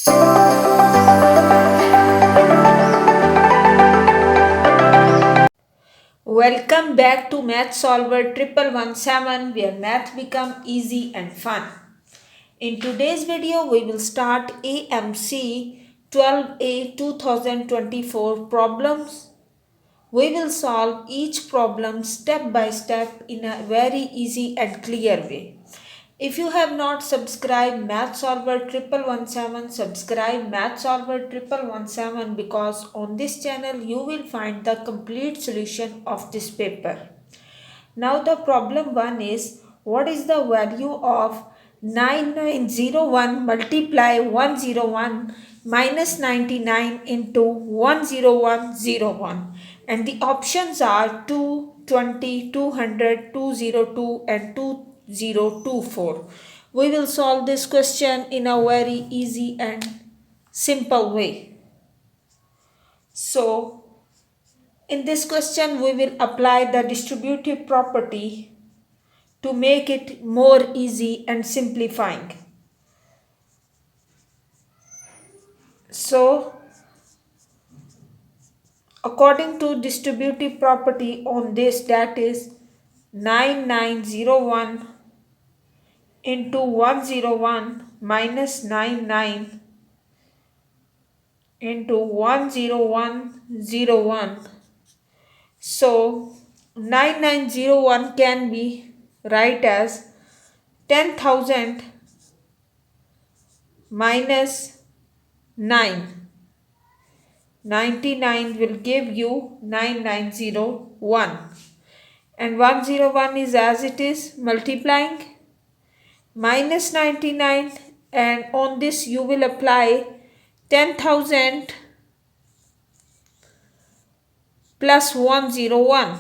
Welcome back to Math Solver 1117 where math become easy and fun. In today's video we will start AMC 12A 2024 problems. We will solve each problem step by step in a very easy and clear way. If you have not subscribed Math Solver 1117, subscribe Math Solver 1117 because on this channel you will find the complete solution of this paper. Now the problem 1 is, what is the value of 9901 multiply 101 minus 99 into 10101, and the options are 2, 20, 200, 202 and 2024. We will solve this question in a very easy and simple way. So in this question we will apply the distributive property to make it more easy and simplifying. So according to distributive property on this, that is 9901 into 101 minus 99 into 10101. So 9901 can be write as 10,000 minus 9. 99 will give you 9901 and 101 is as it is, multiplying minus 99, and on this you will apply 10,000 plus 101.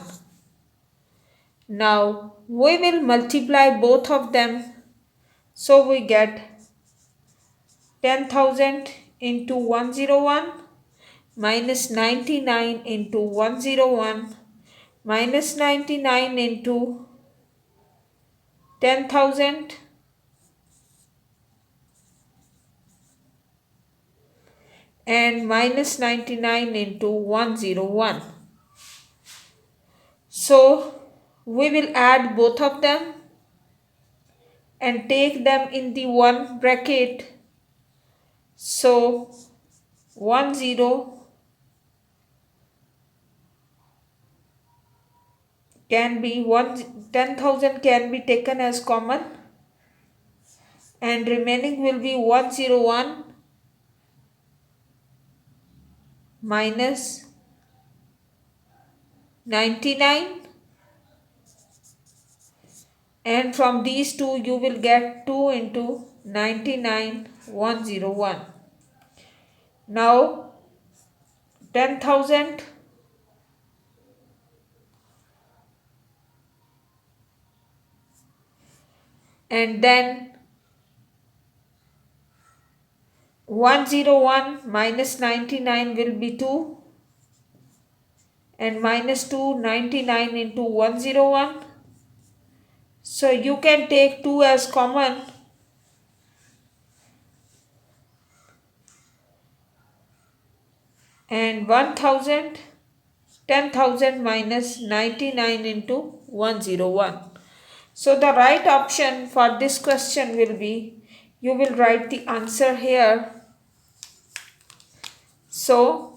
Now we will multiply both of them, so we get 10,000 into 101 minus 99 into 101 minus 99 into 10,000 and minus 99 into 101. So we will add both of them and take them in the one bracket. So 10 can be 10,000 can be taken as common and remaining will be 101 minus 99, and from these two you will get 2 into 99 101. Now 10,000 and then 101 minus 99 will be 2 and minus 2 99 into 101. So you can take 2 as common and 1000 10,000 minus 99 into 101. So the right option for this question will be, you will write the answer here. So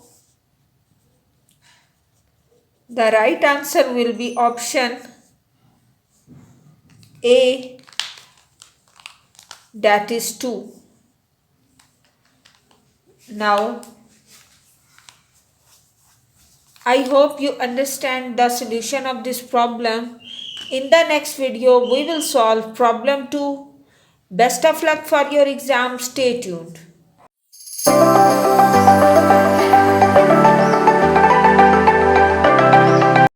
the right answer will be option A, that is 2. Now I hope you understand the solution of this problem. In the next video we will solve problem 2. Best of luck for your exam. Stay tuned.